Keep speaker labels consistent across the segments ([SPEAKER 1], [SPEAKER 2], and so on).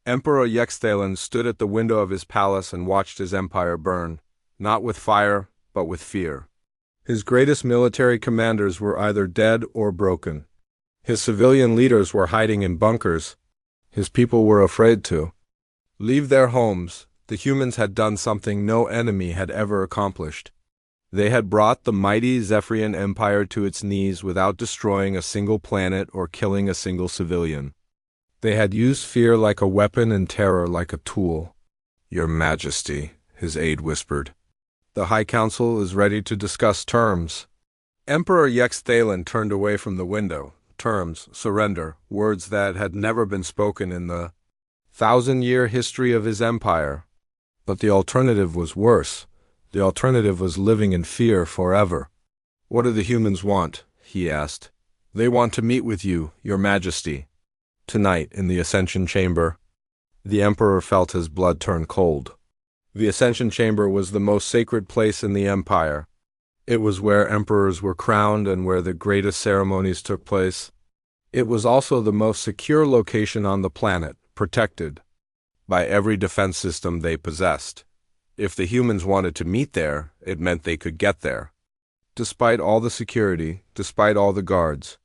[SPEAKER 1] Emperor Yexthalon stood at the window of his palace and watched his empire burn, not with fire, but with fear. His greatest military commanders were either dead or broken. His civilian leaders were hiding in bunkers. His people were afraid to leave their homes. The humans had done something no enemy had ever accomplished. They had brought the mighty Zephyrian Empire to its knees without destroying a single planet or killing a single civilian. They had used fear like a weapon and terror like a tool. "Your Majesty," his aide whispered. "The High Council is ready to discuss terms." Emperor Yexthalon turned away from the window. Terms, surrender, words that had never been spoken in the 1,000-year history of his empire. But the alternative was worse. The alternative was living in fear forever. "What do the humans want?" he asked. "They want to meet with you, Your Majesty." Tonight, in the Ascension Chamber. The Emperor felt his blood turn cold. The Ascension Chamber was the most sacred place in the Empire. It was where emperors were crowned and where the greatest ceremonies took place. It was also the most secure location on the planet, protected by every defense system they possessed. If the humans wanted to meet there, it meant they could get there. Despite all the security, despite all the guards,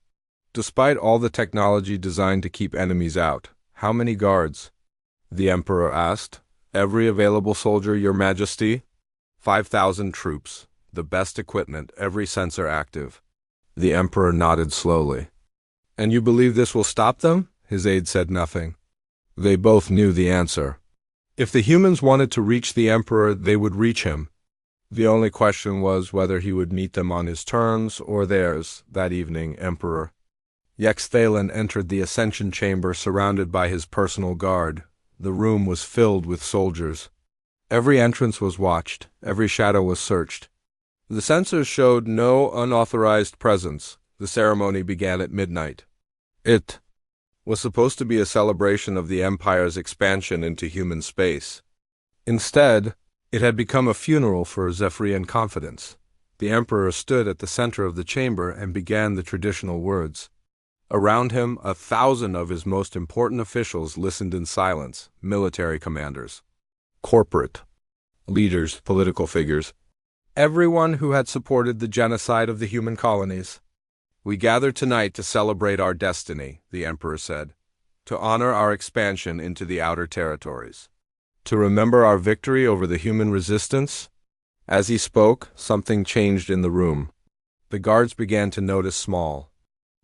[SPEAKER 1] despite all the technology designed to keep enemies out. "How many guards?" the Emperor asked. "Every available soldier, Your Majesty." 5,000 troops. The best equipment, every sensor active. The Emperor nodded slowly. "And you believe this will stop them?" His aide said nothing. They both knew the answer. If the humans wanted to reach the Emperor, they would reach him. The only question was whether he would meet them on his terms or theirs. That evening, Emperor Yexthalon entered the Ascension Chamber surrounded by his personal guard. The room was filled with soldiers. Every entrance was watched, every shadow was searched. The sensors showed no unauthorized presence. The ceremony began at midnight. It was supposed to be a celebration of the Empire's expansion into human space. Instead, it had become a funeral for Zephyrian confidence. The Emperor stood at the center of the chamber and began the traditional words. Around him, 1,000 of his most important officials listened in silence, military commanders, corporate leaders, political figures, everyone who had supported the genocide of the human colonies. "We gather tonight to celebrate our destiny," the Emperor said, "to honor our expansion into the outer territories, to remember our victory over the human resistance." As he spoke, something changed in the room. The guards began to notice small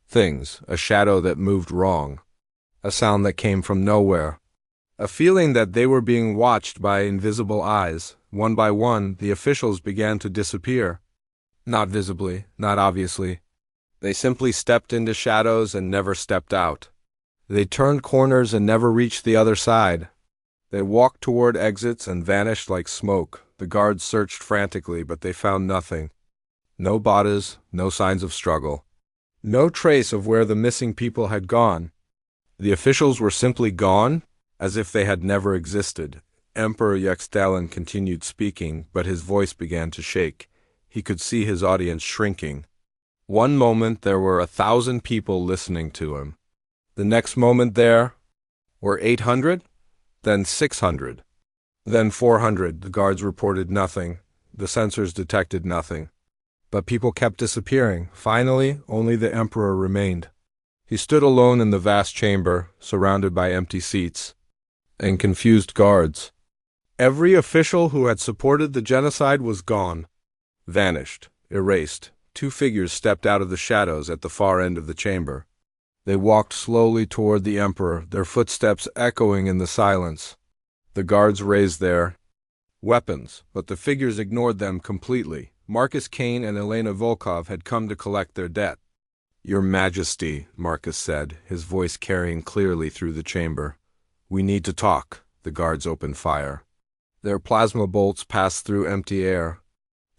[SPEAKER 1] things, a shadow that moved wrong, a sound that came from nowhere, a feeling that they were being watched by invisible eyes. One by one, the officials began to disappear. Not visibly, not obviously. They simply stepped into shadows and never stepped out. They turned corners and never reached the other side. They walked toward exits and vanished like smoke. The guards searched frantically, but they found nothing. No bodies, no signs of struggle. No trace of where the missing people had gone. The officials were simply gone, as if they had never existed. Emperor Yexthalon continued speaking, but his voice began to shake. He could see his audience shrinking. One moment there were 1,000 people listening to him. The next moment there were 800, then 600, then 400. The guards reported nothing. The sensors detected nothing. But people kept disappearing. Finally, only the Emperor remained. He stood alone in the vast chamber, surrounded by empty seats and confused guards. Every official who had supported the genocide was gone, vanished, erased. 2 figures stepped out of the shadows at the far end of the chamber. They walked slowly toward the Emperor, their footsteps echoing in the silence. The guards raised their weapons, but the figures ignored them completely. Marcus Kane and Elena Volkov had come to collect their debt. "Your Majesty," Marcus said, his voice carrying clearly through the chamber. "We need to talk." The guards opened fire. Their plasma bolts passed through empty air.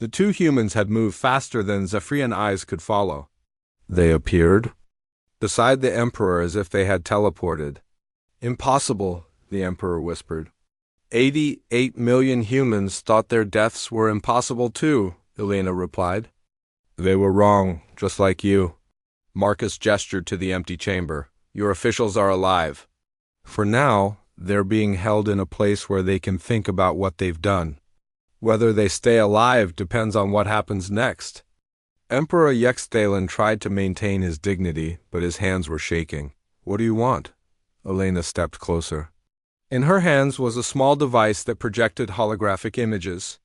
[SPEAKER 1] The 2 humans had moved faster than Zephyrian eyes could follow. They appeared beside the Emperor as if they had teleported. "Impossible," the Emperor whispered. 88 million humans thought their deaths were impossible too, Elena replied. "They were wrong, just like you." Marcus gestured to the empty chamber. "Your officials are alive." For now, They're being held in a place where they can think about what they've done. Whether they stay alive depends on what happens next. Emperor Yextalin tried to maintain his dignity, but his hands were shaking. What do you want? Elena stepped closer. In her hands was a small device that projected holographic images.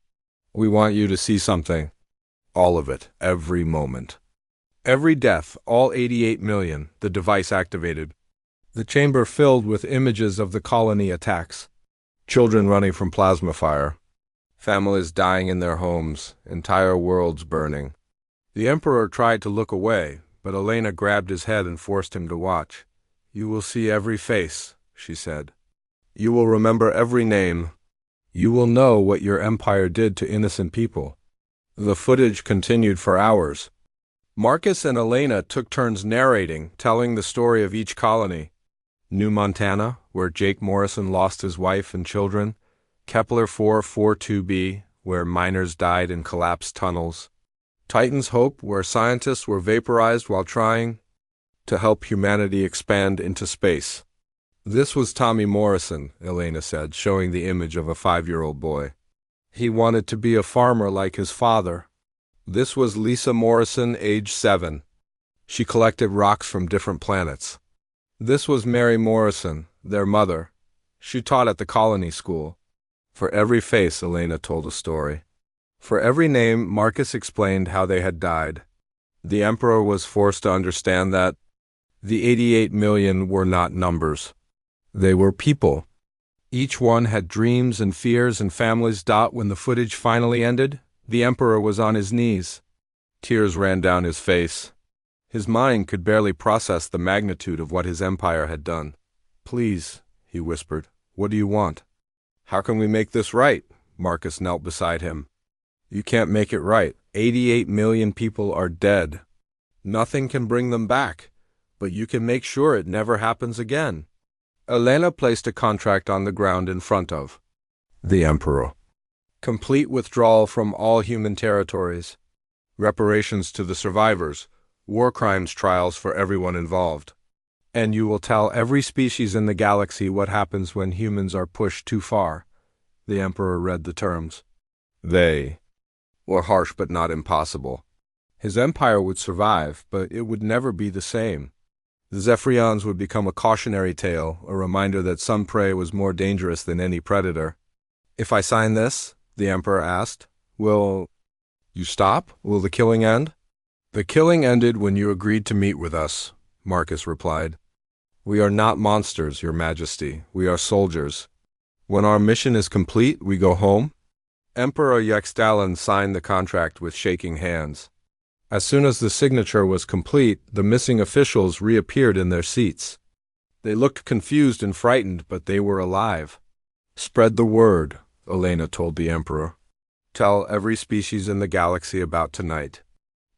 [SPEAKER 1] We want you to see something. All of it, every moment. Every death, all 88 million, the device activated. The chamber filled with images of the colony attacks. Children running from plasma fire. Families dying in their homes, entire worlds burning. The Emperor tried to look away, but Elena grabbed his head and forced him to watch. You will see every face, she said. You will remember every name. You will know what your empire did to innocent people. The footage continued for hours. Marcus and Elena took turns narrating, telling the story of each colony. New Montana, where Jake Morrison lost his wife and children. Kepler 442b, where miners died in collapsed tunnels. Titan's Hope, where scientists were vaporized while trying to help humanity expand into space. This was Tommy Morrison, Elena said, showing the image of a 5-year-old boy. He wanted to be a farmer like his father. This was Lisa Morrison, age 7. She collected rocks from different planets. This was Mary Morrison, their mother. She taught at the colony school. For every face, Elena told a story. For every name, Marcus explained how they had died. The Emperor was forced to understand that the 88 million were not numbers. They were people. Each one had dreams and fears and families. When the footage finally ended, the Emperor was on his knees. Tears ran down his face. His mind could barely process the magnitude of what his empire had done. Please, he whispered, what do you want? How can we make this right? Marcus knelt beside him. You can't make it right. 88 million people are dead. Nothing can bring them back, but you can make sure it never happens again. Elena placed a contract on the ground in front of the Emperor. Complete withdrawal from all human territories. Reparations to the survivors. War crimes trials for everyone involved. And you will tell every species in the galaxy what happens when humans are pushed too far. The Emperor read the terms. They were harsh but not impossible. His empire would survive, but it would never be the same. The Zephyrians would become a cautionary tale, a reminder that some prey was more dangerous than any predator. If I sign this, the Emperor asked, will you stop? Will the killing end? The killing ended when you agreed to meet with us, Marcus replied. We are not monsters, Your Majesty. We are soldiers. When our mission is complete, we go home. Emperor Yextalin signed the contract with shaking hands. As soon as the signature was complete, the missing officials reappeared in their seats. They looked confused and frightened, but they were alive. Spread the word, Elena told the Emperor. Tell every species in the galaxy about tonight.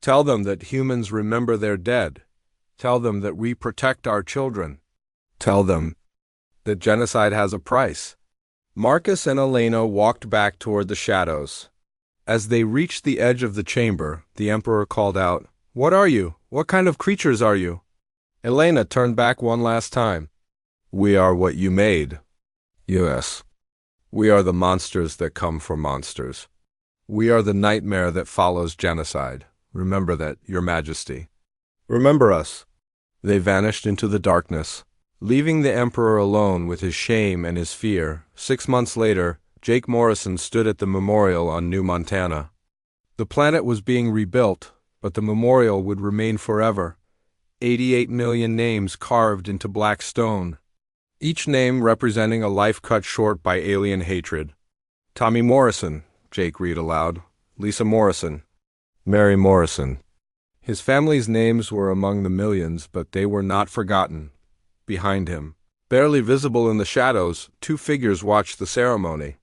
[SPEAKER 1] Tell them that humans remember their dead. Tell them that we protect our children. Tell them that genocide has a price. Marcus and Elena walked back toward the shadows. As they reached the edge of the chamber, the Emperor called out, What are you? What kind of creatures are you? Elena turned back one last time. We are what you made. Yes. We are the monsters that come for monsters. We are the nightmare that follows genocide. Remember that, Your Majesty. Remember us. They vanished into the darkness, leaving the Emperor alone with his shame and his fear. 6 months later, Jake Morrison stood at the memorial on New Montana. The planet was being rebuilt, but the memorial would remain forever. 88 million names carved into black stone, each name representing a life cut short by alien hatred. Tommy Morrison, Jake read aloud. Lisa Morrison. Mary Morrison. His family's names were among the millions, but they were not forgotten. Behind him, barely visible in the shadows, 2 figures watched the ceremony.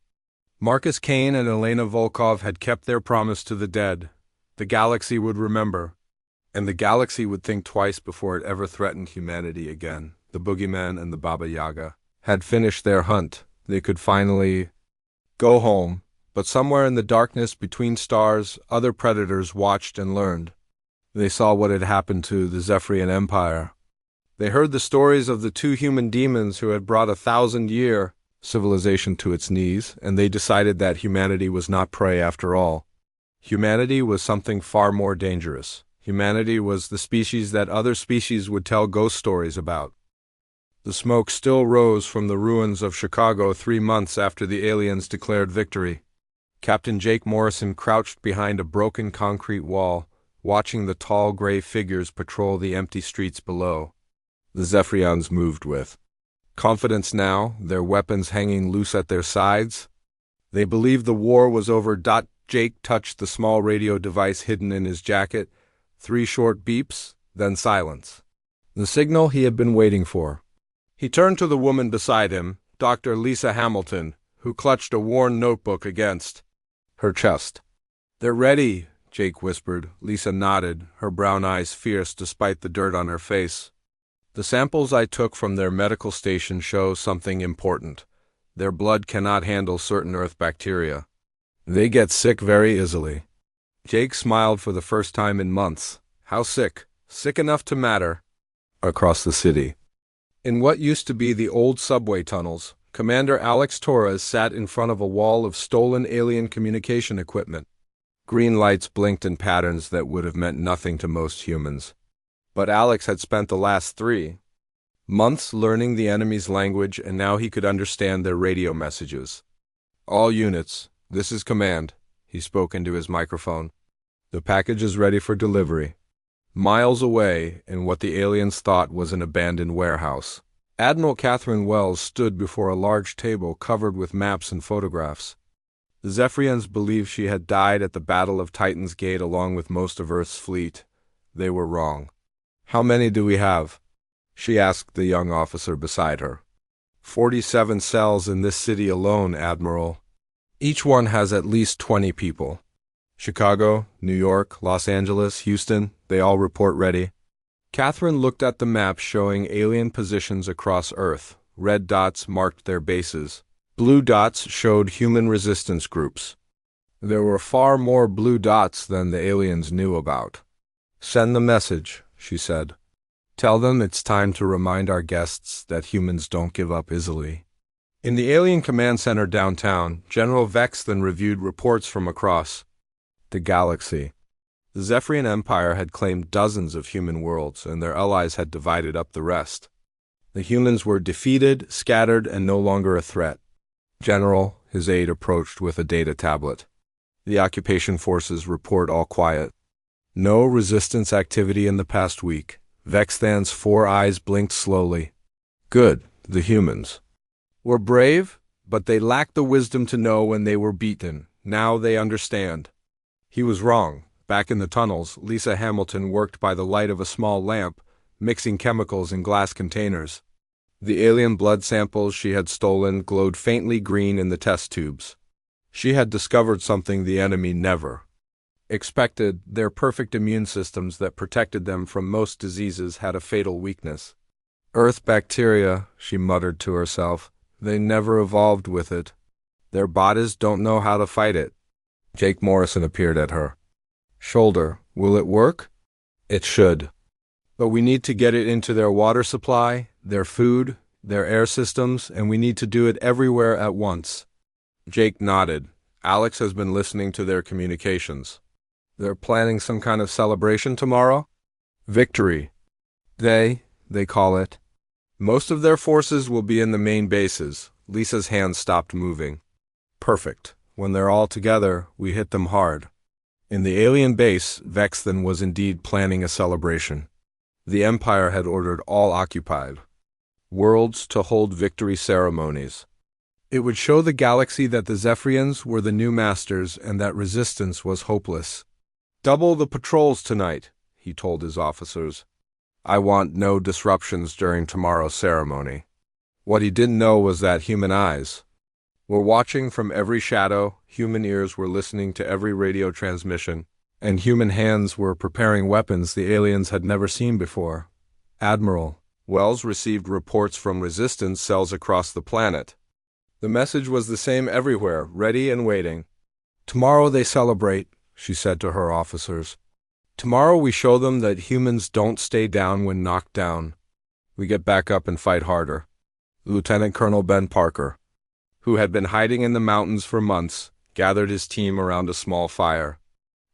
[SPEAKER 1] Marcus Kane and Elena Volkov had kept their promise to the dead. The galaxy would remember, and the galaxy would think twice before it ever threatened humanity again. The Boogeyman and the Baba Yaga had finished their hunt. They could finally go home, but somewhere in the darkness between stars, other predators watched and learned. They saw what had happened to the Zephyrian Empire. They heard the stories of the two human demons who had brought 1,000-year civilization to its knees, and they decided that humanity was not prey after all. Humanity was something far more dangerous. Humanity was the species that other species would tell ghost stories about. The smoke still rose from the ruins of Chicago 3 months after the aliens declared victory. Captain Jake Morrison crouched behind a broken concrete wall, watching the tall gray figures patrol the empty streets below. The Zephyrians moved with confidence now, their weapons hanging loose at their sides. They believed the war was over. Jake touched the small radio device hidden in his jacket. 3 short beeps, then silence. The signal he had been waiting for. He turned to the woman beside him, Dr. Lisa Hamilton, who clutched a worn notebook against her chest. "They're ready," Jake whispered. Lisa nodded, her brown eyes fierce despite the dirt on her face. "The samples I took from their medical station show something important. Their blood cannot handle certain Earth bacteria. They get sick very easily." Jake smiled for the first time in months. How sick? Sick enough to matter. Across the city, in what used to be the old subway tunnels, Commander Alex Torres sat in front of a wall of stolen alien communication equipment. Green lights blinked in patterns that would have meant nothing to most humans. But Alex had spent the last 3 months learning the enemy's language, and now he could understand their radio messages. "All units, this is command," he spoke into his microphone. "The package is ready for delivery. Miles away, in what the aliens thought was an abandoned warehouse." Admiral Catherine Wells stood before a large table covered with maps and photographs. The Zephyrians believed she had died at the Battle of Titan's Gate along with most of Earth's fleet. They were wrong. "How many do we have?" she asked the young officer beside her. 47 cells in this city alone, Admiral. Each one has at least 20 people. Chicago, New York, Los Angeles, Houston, they all report ready." Catherine looked at the map showing alien positions across Earth. Red dots marked their bases. Blue dots showed human resistance groups. There were far more blue dots than the aliens knew about. "Send the message," she said. "Tell them it's time to remind our guests that humans don't give up easily." In the Alien Command Center downtown, General Vex then reviewed reports from across the galaxy. The Zephyrian Empire had claimed dozens of human worlds, and their allies had divided up the rest. The humans were defeated, scattered, and no longer a threat. "General," his aide approached with a data tablet. "The occupation forces report all quiet. No resistance activity in the past week." Vexthan's 4 eyes blinked slowly. "Good. The humans were brave, but they lacked the wisdom to know when they were beaten. Now they understand." He was wrong. Back in the tunnels, Lisa Hamilton worked by the light of a small lamp, mixing chemicals in glass containers. The alien blood samples she had stolen glowed faintly green in the test tubes. She had discovered something the enemy never expected. Their perfect immune systems that protected them from most diseases had a fatal weakness. "Earth bacteria," she muttered to herself. "They never evolved with it. Their bodies don't know how to fight it." Jake Morrison appeared at her shoulder. "Will it work?" "It should. But we need to get it into their water supply, their food, their air systems, and we need to do it everywhere at once." Jake nodded. Alex has been listening to their communications. "They're planning some kind of celebration tomorrow?" "Victory. They call it. Most of their forces will be in the main bases." Lisa's hand stopped moving. "Perfect. When they're all together, we hit them hard." In the alien base, Vexthan was indeed planning a celebration. The Empire had ordered all occupied worlds to hold victory ceremonies. It would show the galaxy that the Zephyrians were the new masters and that resistance was hopeless. "Double the patrols tonight," he told his officers. "I want no disruptions during tomorrow's ceremony." What he didn't know was that human eyes were watching from every shadow, human ears were listening to every radio transmission, and human hands were preparing weapons the aliens had never seen before. "Admiral," Wells received reports from resistance cells across the planet. The message was the same everywhere, ready and waiting. "Tomorrow they celebrate," she said to her officers. "Tomorrow we show them that humans don't stay down when knocked down. We get back up and fight harder. Lieutenant Colonel Ben Parker, who had been hiding in the mountains for months, gathered his team around a small fire.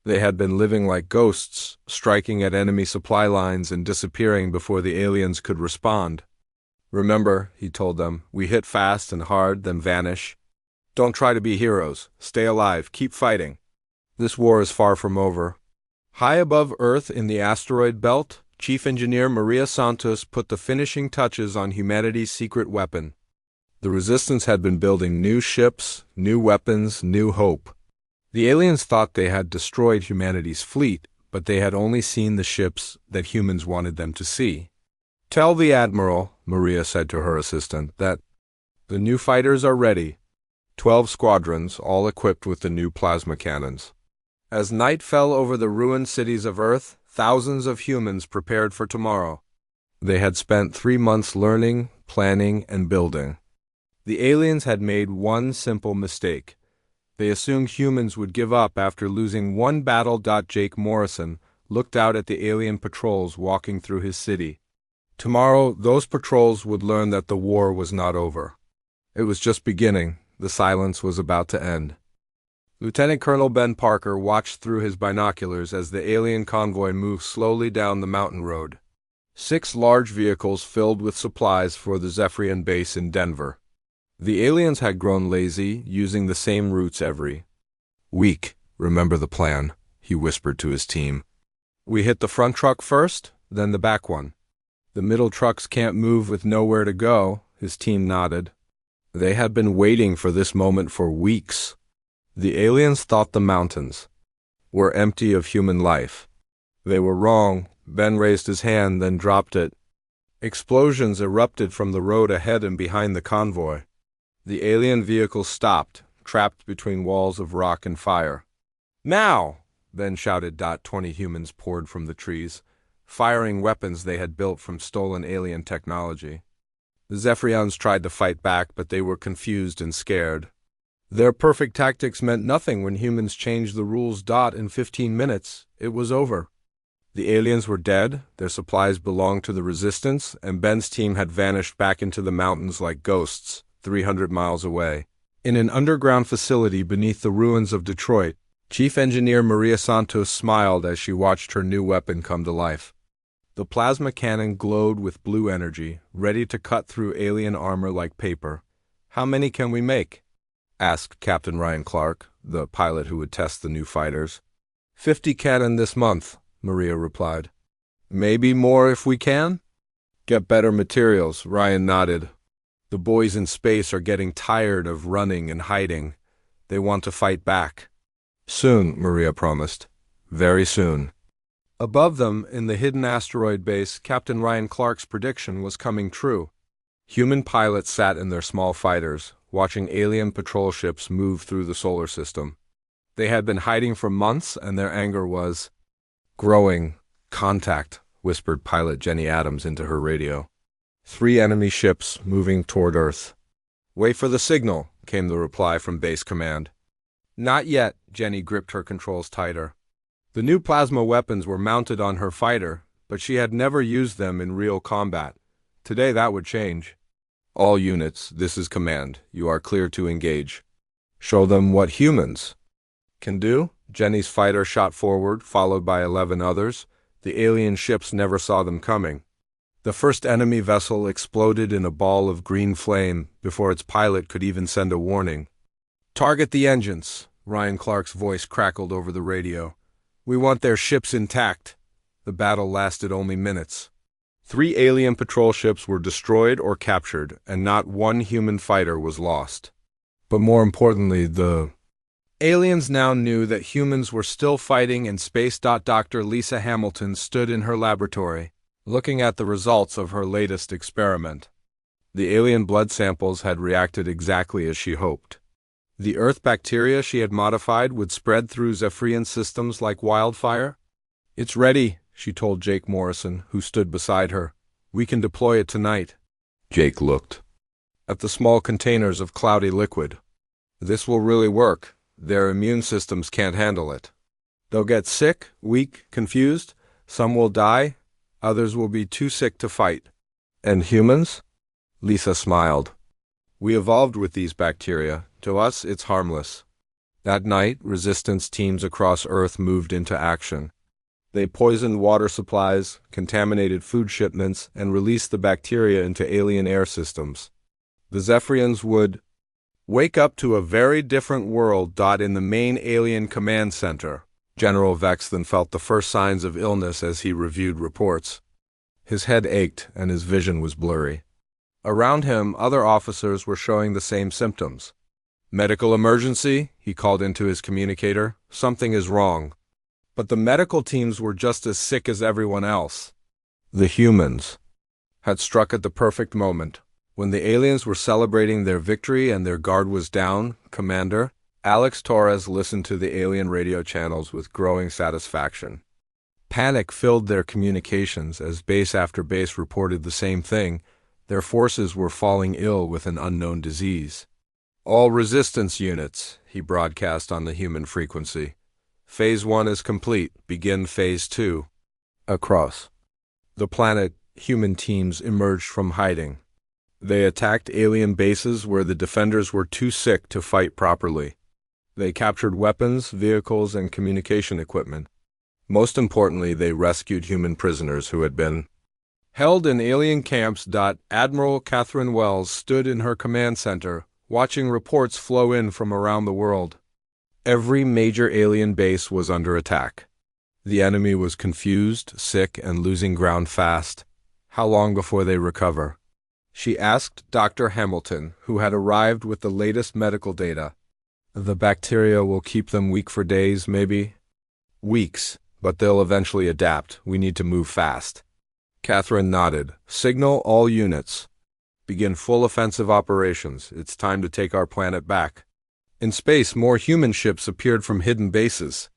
[SPEAKER 1] They had been living like ghosts, striking at enemy supply lines and disappearing before the aliens could respond. "Remember," he told them, "we hit fast and hard, then vanish. Don't try to be heroes. Stay alive. Keep fighting. This war is far from over." High above Earth in the asteroid belt, Chief Engineer Maria Santos put the finishing touches on humanity's secret weapon. The Resistance had been building new ships, new weapons, new hope. The aliens thought they had destroyed humanity's fleet, but they had only seen the ships that humans wanted them to see. "Tell the Admiral," Maria said to her assistant, "that the new fighters are ready. 12 squadrons, all equipped with the new plasma cannons." As night fell over the ruined cities of Earth, thousands of humans prepared for tomorrow. They had spent 3 months learning, planning, and building. The aliens had made one simple mistake. They assumed humans would give up after losing one battle. Jake Morrison looked out at the alien patrols walking through his city. Tomorrow, those patrols would learn that the war was not over. It was just beginning. The silence was about to end. Lieutenant Colonel Ben Parker watched through his binoculars as the alien convoy moved slowly down the mountain road. 6 large vehicles filled with supplies for the Zephyrian base in Denver. The aliens had grown lazy, using the same routes every week. "Remember the plan," he whispered to his team. "We hit the front truck first, then the back one. The middle trucks can't move with nowhere to go." His team nodded. They had been waiting for this moment for weeks. The aliens thought the mountains were empty of human life. They were wrong. Ben raised his hand, then dropped it. Explosions erupted from the road ahead and behind the convoy. The alien vehicles stopped, trapped between walls of rock and fire. "Now!" Ben shouted. 20 humans poured from the trees, firing weapons they had built from stolen alien technology. The Zephyrians tried to fight back, but they were confused and scared. Their perfect tactics meant nothing when humans changed the rules. In 15 minutes, it was over. The aliens were dead, their supplies belonged to the Resistance, and Ben's team had vanished back into the mountains like ghosts, 300 miles away. In an underground facility beneath the ruins of Detroit, Chief Engineer Maria Santos smiled as she watched her new weapon come to life. The plasma cannon glowed with blue energy, ready to cut through alien armor like paper. "How many can we make?" asked Captain Ryan Clark, the pilot who would test the new fighters. 50 cannon this month," Maria replied. "Maybe more if we can?" "Get better materials," Ryan nodded. "The boys in space are getting tired of running and hiding. They want to fight back." "Soon," Maria promised. "Very soon." Above them, in the hidden asteroid base, Captain Ryan Clark's prediction was coming true. Human pilots sat in their small fighters, watching alien patrol ships move through the solar system. They had been hiding for months, and their anger was growing. "Contact," whispered pilot Jenny Adams into her radio. 3 enemy ships moving toward Earth. "Wait for the signal," came the reply from base command. "Not yet," Jenny gripped her controls tighter. The new plasma weapons were mounted on her fighter, but she had never used them in real combat. Today that would change. "All units, this is command. You are clear to engage. Show them what humans can do." Jenny's fighter shot forward, followed by 11 others. The alien ships never saw them coming. The first enemy vessel exploded in a ball of green flame before its pilot could even send a warning. "Target the engines," Ryan Clark's voice crackled over the radio. "We want their ships intact." The battle lasted only minutes. 3 alien patrol ships were destroyed or captured, and not one human fighter was lost. But more importantly, the aliens now knew that humans were still fighting in space. Dr. Lisa Hamilton stood in her laboratory, looking at the results of her latest experiment. The alien blood samples had reacted exactly as she hoped. The Earth bacteria she had modified would spread through Zephyrian systems like wildfire. "It's ready," she told Jake Morrison, who stood beside her. "We can deploy it tonight." Jake looked at the small containers of cloudy liquid. "This will really work. Their immune systems can't handle it. They'll get sick, weak, confused. Some will die. Others will be too sick to fight." And humans? Lisa smiled. We evolved with these bacteria. To us, it's harmless. That night, resistance teams across Earth moved into action. They poisoned water supplies, contaminated food shipments, and released the bacteria into alien air systems. The Zephyrians would wake up to a very different world. In the main alien command center, General Vex then felt the first signs of illness as he reviewed reports. His head ached and his vision was blurry. Around him, other officers were showing the same symptoms. Medical emergency, he called into his communicator. Something is wrong. But the medical teams were just as sick as everyone else. The humans had struck at the perfect moment. When the aliens were celebrating their victory and their guard was down, Commander Alex Torres listened to the alien radio channels with growing satisfaction. Panic filled their communications as base after base reported the same thing. Their forces were falling ill with an unknown disease. All resistance units, he broadcast on the human frequency. Phase 1 is complete. Begin Phase 2. Across the planet, human teams emerged from hiding. They attacked alien bases where the defenders were too sick to fight properly. They captured weapons, vehicles, and communication equipment. Most importantly, they rescued human prisoners who had been held in alien camps. Admiral Catherine Wells stood in her command center, watching reports flow in from around the world. Every major alien base was under attack. The enemy was confused, sick, and losing ground fast. How long before they recover? She asked Dr. Hamilton, who had arrived with the latest medical data. The bacteria will keep them weak for days, maybe weeks, but they'll eventually adapt. We need to move fast. Catherine nodded. Signal all units. Begin full offensive operations. It's time to take our planet back. In space, more human ships appeared from hidden bases.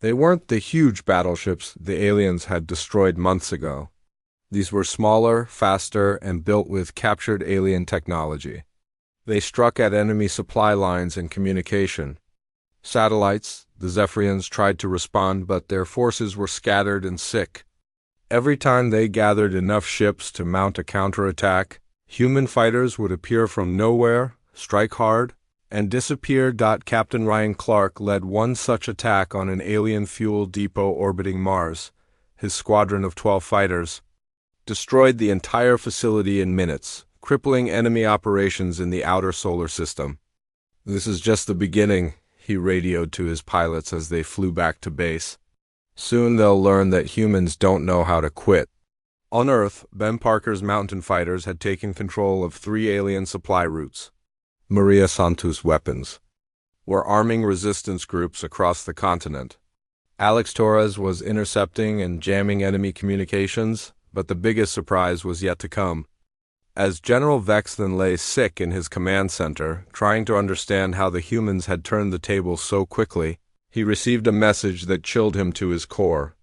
[SPEAKER 1] They weren't the huge battleships the aliens had destroyed months ago. These were smaller, faster, and built with captured alien technology. They struck at enemy supply lines and communication. Satellites, the Zephyrians tried to respond, but their forces were scattered and sick. Every time they gathered enough ships to mount a counterattack, human fighters would appear from nowhere, strike hard, and disappear. Captain Ryan Clark led one such attack on an alien fuel depot orbiting Mars. His squadron of 12 fighters destroyed the entire facility in minutes, crippling enemy operations in the outer solar system. This is just the beginning, he radioed to his pilots as they flew back to base. Soon they'll learn that humans don't know how to quit. On Earth, Ben Parker's mountain fighters had taken control of 3 alien supply routes. Maria Santos weapons were arming resistance groups across the continent. Alex Torres was intercepting and jamming enemy communications, but the biggest surprise was yet to come. As General Vex then lay sick in his command center, trying to understand how the humans had turned the tables so quickly, he received a message that chilled him to his core.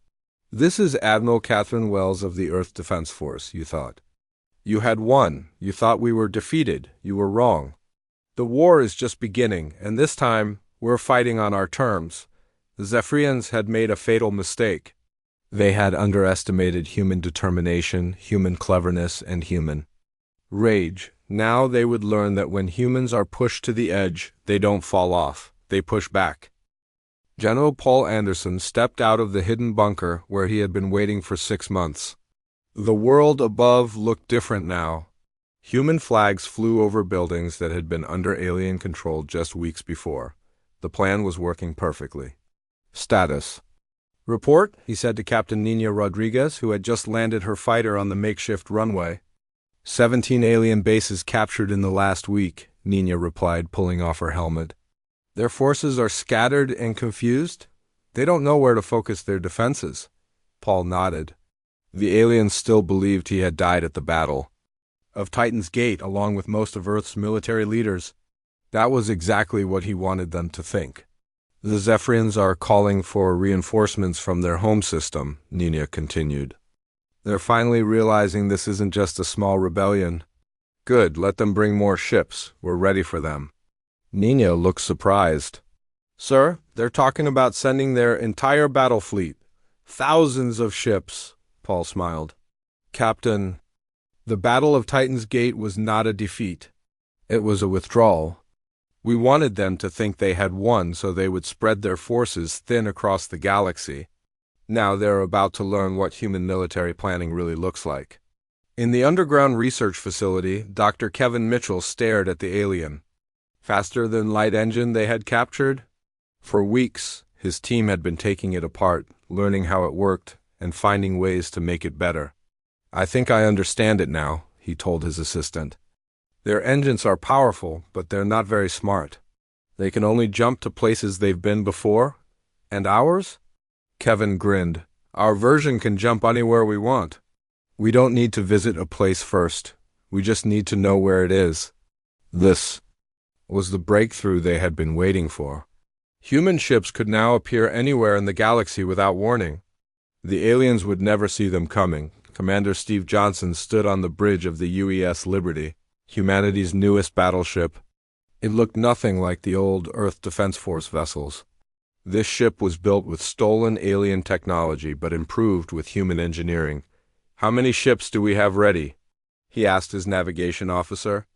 [SPEAKER 1] This is Admiral Catherine Wells of the Earth Defense Force, you thought. You had won. You thought we were defeated. You were wrong. The war is just beginning, and this time, we're fighting on our terms. The Zephyrians had made a fatal mistake. They had underestimated human determination, human cleverness, and human rage. Now they would learn that when humans are pushed to the edge, they don't fall off, they push back. General Paul Anderson stepped out of the hidden bunker where he had been waiting for 6 months. The world above looked different now. Human flags flew over buildings that had been under alien control just weeks before. The plan was working perfectly. Status. Report, he said to Captain Nina Rodriguez, who had just landed her fighter on the makeshift runway. 17 alien bases captured in the last week, Nina replied, pulling off her helmet. Their forces are scattered and confused. They don't know where to focus their defenses. Paul nodded. The aliens still believed he had died at the battle of Titan's Gate, along with most of Earth's military leaders. That was exactly what he wanted them to think. The Zephyrians are calling for reinforcements from their home system, Nina continued. They're finally realizing this isn't just a small rebellion. Good, let them bring more ships. We're ready for them. Nina looked surprised. Sir, they're talking about sending their entire battle fleet. Thousands of ships, Paul smiled. Captain, The Battle of Titan's Gate was not a defeat. It was a withdrawal. We wanted them to think they had won so they would spread their forces thin across the galaxy. Now they're about to learn what human military planning really looks like. In the underground research facility, Dr. Kevin Mitchell stared at the alien. Faster-than-light engine they had captured? For weeks, his team had been taking it apart, learning how it worked, and finding ways to make it better. "I think I understand it now," he told his assistant. "Their engines are powerful, but they're not very smart. They can only jump to places they've been before? And ours?" Kevin grinned. "Our version can jump anywhere we want. We don't need to visit a place first. We just need to know where it is." This was the breakthrough they had been waiting for. Human ships could now appear anywhere in the galaxy without warning. The aliens would never see them coming. Commander Steve Johnson stood on the bridge of the UES Liberty, humanity's newest battleship. It looked nothing like the old Earth Defense Force vessels. This ship was built with stolen alien technology but improved with human engineering. "How many ships do we have ready?" he asked his navigation officer.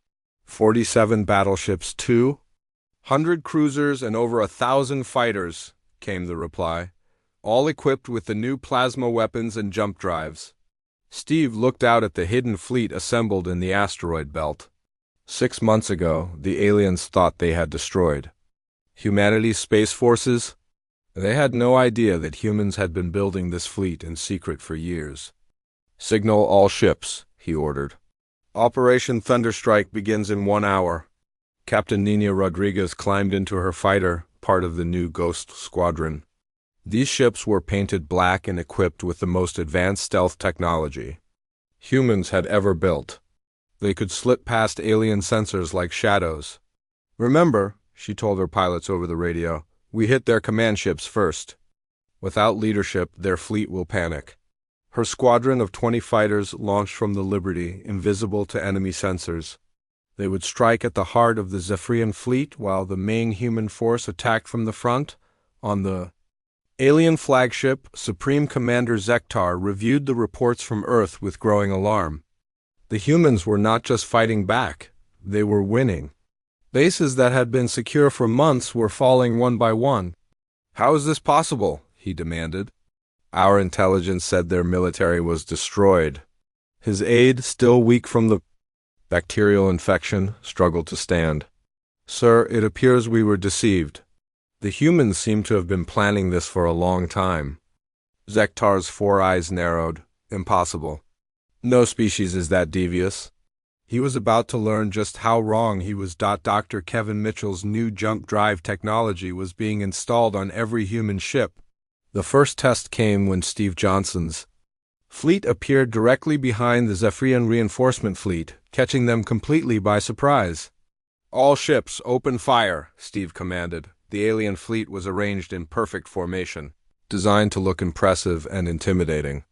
[SPEAKER 1] 47 battleships, 200 cruisers, and over 1,000 fighters, came the reply, all equipped with the new plasma weapons and jump drives. Steve looked out at the hidden fleet assembled in the asteroid belt. 6 months ago, the aliens thought they had destroyed humanity's space forces. They had no idea that humans had been building this fleet in secret for years. "Signal all ships," he ordered. "Operation Thunderstrike begins in 1 hour." Captain Nina Rodriguez climbed into her fighter, part of the new Ghost Squadron. These ships were painted black and equipped with the most advanced stealth technology humans had ever built. They could slip past alien sensors like shadows. "Remember," she told her pilots over the radio, "we hit their command ships first. Without leadership, their fleet will panic." Her squadron of 20 fighters launched from the Liberty, invisible to enemy sensors. They would strike at the heart of the Zephyrian fleet while the main human force attacked from the front. On the alien flagship, Supreme Commander Zektar reviewed the reports from Earth with growing alarm. The humans were not just fighting back, they were winning. Bases that had been secure for months were falling one by one. "How is this possible?" he demanded. "Our intelligence said their military was destroyed." His aide, still weak from the bacterial infection, struggled to stand. "Sir, it appears we were deceived. The humans seem to have been planning this for a long time." Zektar's 4 eyes narrowed. "Impossible. No species is that devious." He was about to learn just how wrong he was. Dr. Kevin Mitchell's new jump drive technology was being installed on every human ship. The first test came when Steve Johnson's fleet appeared directly behind the Zephyrian reinforcement fleet, catching them completely by surprise. "All ships, open fire," Steve commanded. The alien fleet was arranged in perfect formation, designed to look impressive and intimidating.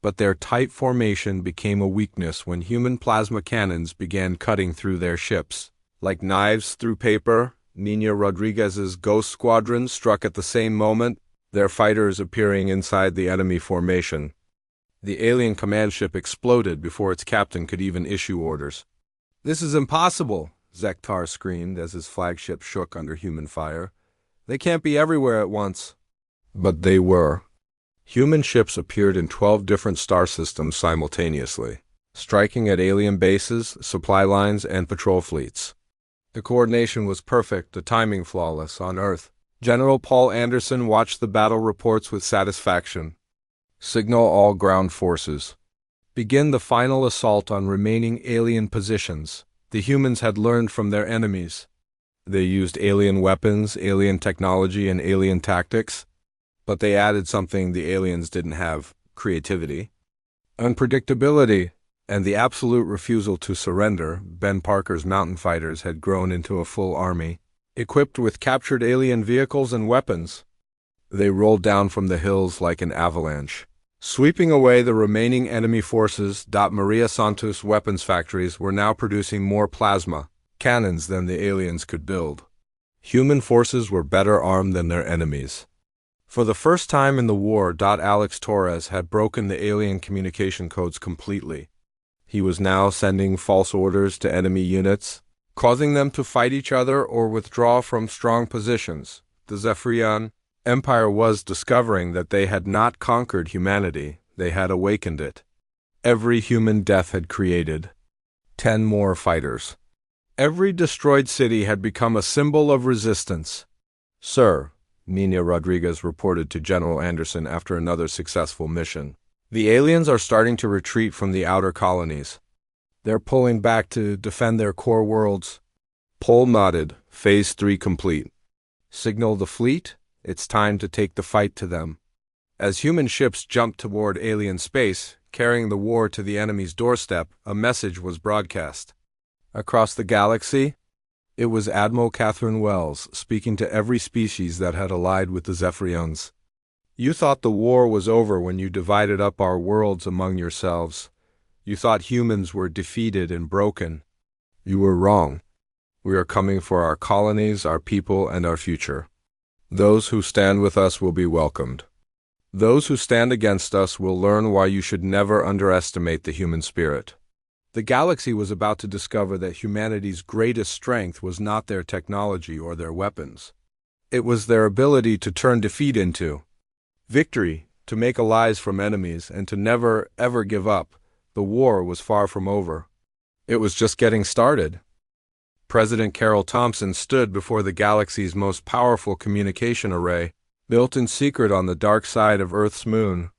[SPEAKER 1] But their tight formation became a weakness when human plasma cannons began cutting through their ships. Like knives through paper, Nina Rodriguez's Ghost Squadron struck at the same moment, their fighters appearing inside the enemy formation. The alien command ship exploded before its captain could even issue orders. "This is impossible," Zektar screamed as his flagship shook under human fire. "They can't be everywhere at once." But they were. Human ships appeared in 12 different star systems simultaneously, striking at alien bases, supply lines, and patrol fleets. The coordination was perfect, the timing flawless. On Earth, General Paul Anderson watched the battle reports with satisfaction. "Signal all ground forces. Begin the final assault on remaining alien positions." The humans had learned from their enemies. They used alien weapons, alien technology, and alien tactics. But they added something the aliens didn't have: creativity, unpredictability, and the absolute refusal to surrender. Ben Parker's mountain fighters had grown into a full army, equipped with captured alien vehicles and weapons. They rolled down from the hills like an avalanche, sweeping away the remaining enemy forces. Maria Santos weapons factories were now producing more plasma cannons than the aliens could build. Human forces were better armed than their enemies. For the first time in the war, Alex Torres had broken the alien communication codes completely. He was now sending false orders to enemy units, causing them to fight each other or withdraw from strong positions. The Zephyrian Empire was discovering that they had not conquered humanity, they had awakened it. Every human death had created 10 more fighters. Every destroyed city had become a symbol of resistance. "Sir," Nina Rodriguez reported to General Anderson after another successful mission, "the aliens are starting to retreat from the outer colonies. They're pulling back to defend their core worlds." Pol nodded. Phase 3 complete. "Signal the fleet. It's time to take the fight to them." As human ships jumped toward alien space, carrying the war to the enemy's doorstep, a message was broadcast. Across the galaxy, it was Admiral Catherine Wells speaking to every species that had allied with the Zephyrians. "You thought the war was over when you divided up our worlds among yourselves. You thought humans were defeated and broken. You were wrong. We are coming for our colonies, our people, and our future. Those who stand with us will be welcomed. Those who stand against us will learn why you should never underestimate the human spirit." The galaxy was about to discover that humanity's greatest strength was not their technology or their weapons. It was their ability to turn defeat into victory, to make allies from enemies, and to never, ever give up. The war was far from over. It was just getting started. President Carol Thompson stood before the galaxy's most powerful communication array, built in secret on the dark side of Earth's moon.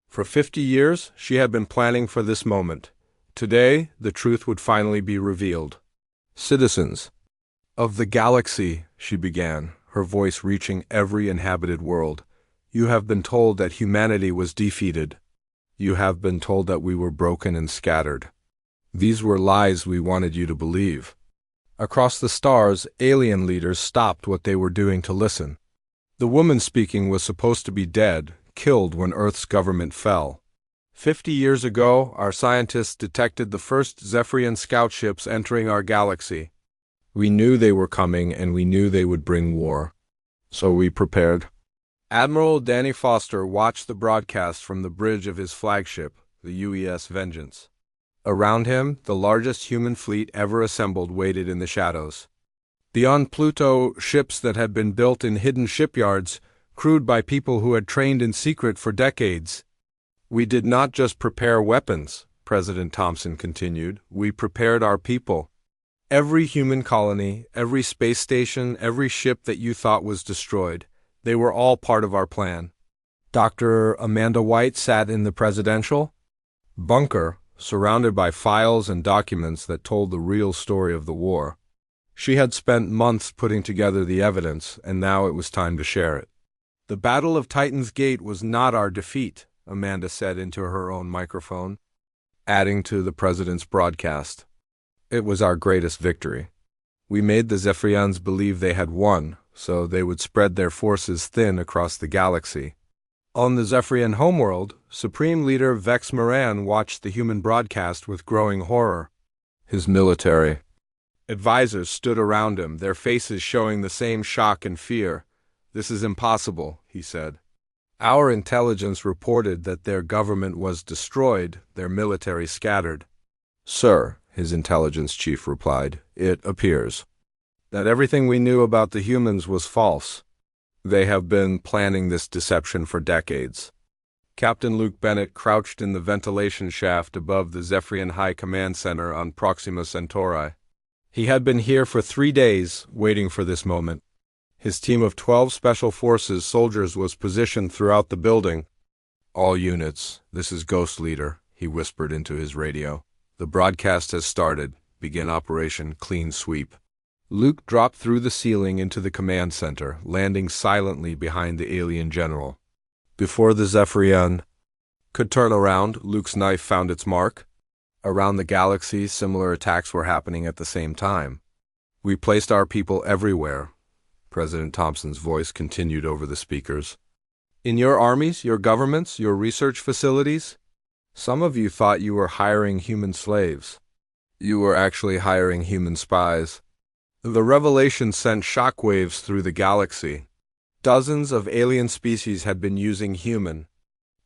[SPEAKER 1] For 50 years, she had been planning for this moment. Today, the truth would finally be revealed. "Citizens of the galaxy," she began, her voice reaching every inhabited world, "you have been told that humanity was defeated. You have been told that we were broken and scattered. These were lies we wanted you to believe." Across the stars, alien leaders stopped what they were doing to listen. The woman speaking was supposed to be dead, killed when Earth's government fell. 50 years ago, our scientists detected the first Zephyrian scout ships entering our galaxy. We knew they were coming, and we knew they would bring war. So we prepared. Admiral Danny Foster watched the broadcast from the bridge of his flagship, the UES Vengeance. Around him, the largest human fleet ever assembled waited in the shadows. Beyond Pluto, ships that had been built in hidden shipyards, crewed by people who had trained in secret for decades. "We did not just prepare weapons," President Thompson continued. "We prepared our people. Every human colony, every space station, every ship that you thought was destroyed, they were all part of our plan." Dr. Amanda White sat in the presidential bunker, surrounded by files and documents that told the real story of the war. She had spent months putting together the evidence, and now it was time to share it. "The Battle of Titan's Gate was not our defeat," Amanda said into her own microphone, adding to the president's broadcast. "It was our greatest victory. We made the Zephyrians believe they had won, so they would spread their forces thin across the galaxy." On the Zephyrian homeworld, Supreme Leader Vex Moran watched the human broadcast with growing horror. His military advisors stood around him, their faces showing the same shock and fear. "This is impossible," he said. "Our intelligence reported that their government was destroyed, their military scattered." "Sir," his intelligence chief replied, "it appears that everything we knew about the humans was false. They have been planning this deception for decades." Captain Luke Bennett crouched in the ventilation shaft above the Zephyrian High Command Center on Proxima Centauri. He had been here for 3 days, waiting for this moment. His team of 12 Special Forces soldiers was positioned throughout the building. "All units, this is Ghost Leader," he whispered into his radio. "The broadcast has started. Begin Operation Clean Sweep." Luke dropped through the ceiling into the command center, landing silently behind the alien general. Before the Zephyrian could turn around, Luke's knife found its mark. Around the galaxy, similar attacks were happening at the same time. "We placed our people everywhere," President Thompson's voice continued over the speakers. "In your armies, your governments, your research facilities. Some of you thought you were hiring human slaves. You were actually hiring human spies." The revelation sent shockwaves through the galaxy. Dozens of alien species had been using human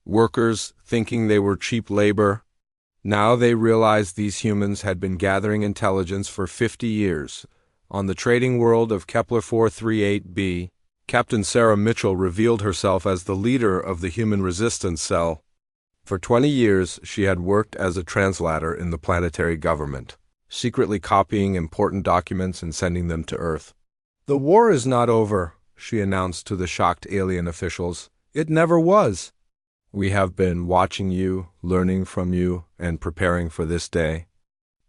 [SPEAKER 1] workers, thinking they were cheap labor. Now they realized these humans had been gathering intelligence for 50 years. On the trading world of Kepler 438b, Captain Sarah Mitchell revealed herself as the leader of the Human Resistance Cell. For 20 years, she had worked as a translator in the planetary government, secretly copying important documents and sending them to Earth. "The war is not over," she announced to the shocked alien officials. "It never was. We have been watching you, learning from you, and preparing for this day."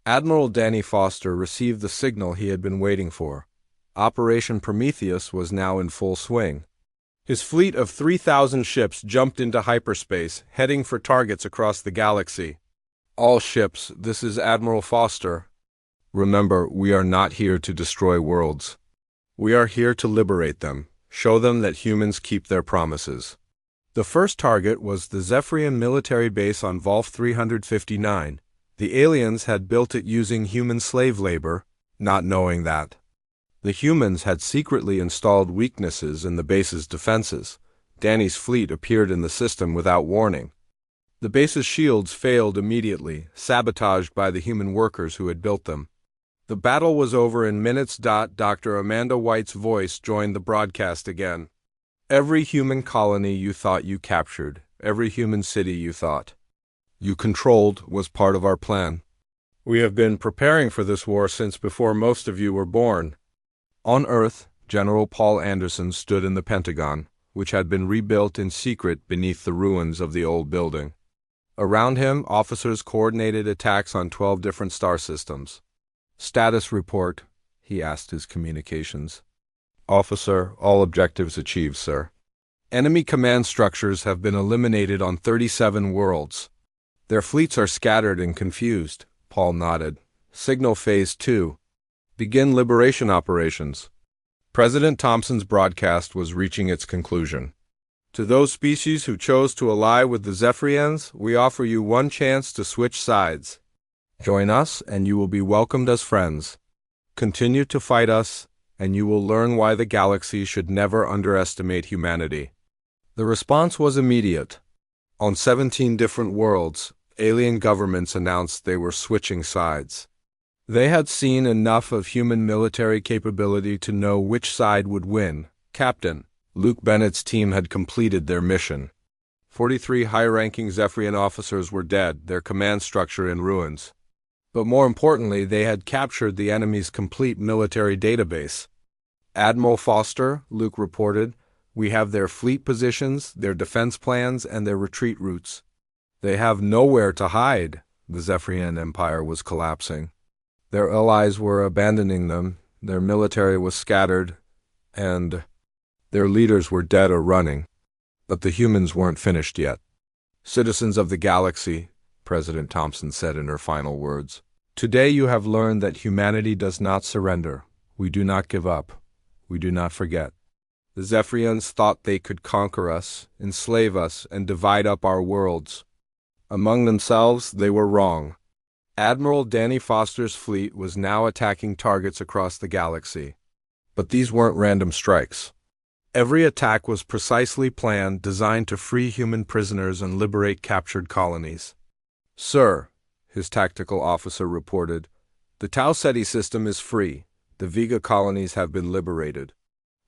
[SPEAKER 1] Admiral Danny Foster received the signal he had been waiting for. Operation Prometheus was now in full swing. His fleet of 3,000 ships jumped into hyperspace, heading for targets across the galaxy. "All ships, this is Admiral Foster. Remember, we are not here to destroy worlds. We are here to liberate them, show them that humans keep their promises." The first target was the Zephyrian military base on Volf 359. The aliens had built it using human slave labor, not knowing that. The humans had secretly installed weaknesses in the base's defenses. Danny's fleet appeared in the system without warning. The base's shields failed immediately, sabotaged by the human workers who had built them. The battle was over in minutes. Dr. Amanda White's voice joined the broadcast again. "Every human colony you thought you captured, every human city you thought you controlled was part of our plan. We have been preparing for this war since before most of you were born." On Earth, General Paul Anderson stood in the Pentagon, which had been rebuilt in secret beneath the ruins of the old building. Around him, officers coordinated attacks on 12 different star systems. "Status report," he asked his communications. "Officer, all objectives achieved, sir. Enemy command structures have been eliminated on 37 worlds. Their fleets are scattered and confused." Paul nodded. "Signal Phase 2. Begin liberation operations." President Thompson's broadcast was reaching its conclusion. "To those species who chose to ally with the Zephyrians, we offer you one chance to switch sides. Join us, and you will be welcomed as friends. Continue to fight us, and you will learn why the galaxy should never underestimate humanity." The response was immediate. On 17 different worlds, alien governments announced they were switching sides. They had seen enough of human military capability to know which side would win. Captain Luke Bennett's team had completed their mission. 43 high-ranking Zephyrian officers were dead, their command structure in ruins. But more importantly, they had captured the enemy's complete military database. "Admiral Foster," Luke reported, "we have their fleet positions, their defense plans, and their retreat routes. They have nowhere to hide." The Zephyrian Empire was collapsing. Their allies were abandoning them, their military was scattered, and their leaders were dead or running. But the humans weren't finished yet. "Citizens of the galaxy," President Thompson said in her final words, "today you have learned that humanity does not surrender. We do not give up. We do not forget. The Zephyrians thought they could conquer us, enslave us, and divide up our worlds. Among themselves, they were wrong. Admiral Danny Foster's fleet was now attacking targets across the galaxy. But these weren't random strikes. Every attack was precisely planned, designed to free human prisoners and liberate captured colonies. "Sir," his tactical officer reported, "the Tau Ceti system is free. The Vega colonies have been liberated.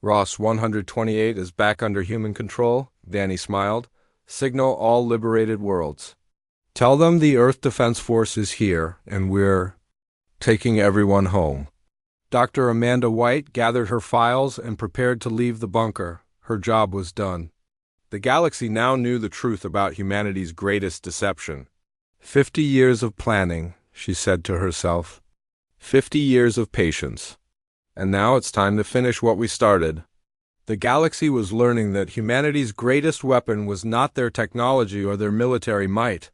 [SPEAKER 1] Ross 128 is back under human control." Danny smiled. "Signal all liberated worlds. Tell them the Earth Defense Force is here, and we're taking everyone home." Dr. Amanda White gathered her files and prepared to leave the bunker. Her job was done. The galaxy now knew the truth about humanity's greatest deception. 50 years of planning, she said to herself. 50 years of patience. And now it's time to finish what we started. The galaxy was learning that humanity's greatest weapon was not their technology or their military might.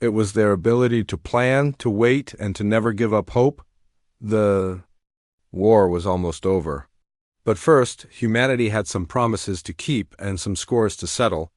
[SPEAKER 1] It was their ability to plan, to wait, and to never give up hope. The war was almost over. But first, humanity had some promises to keep and some scores to settle.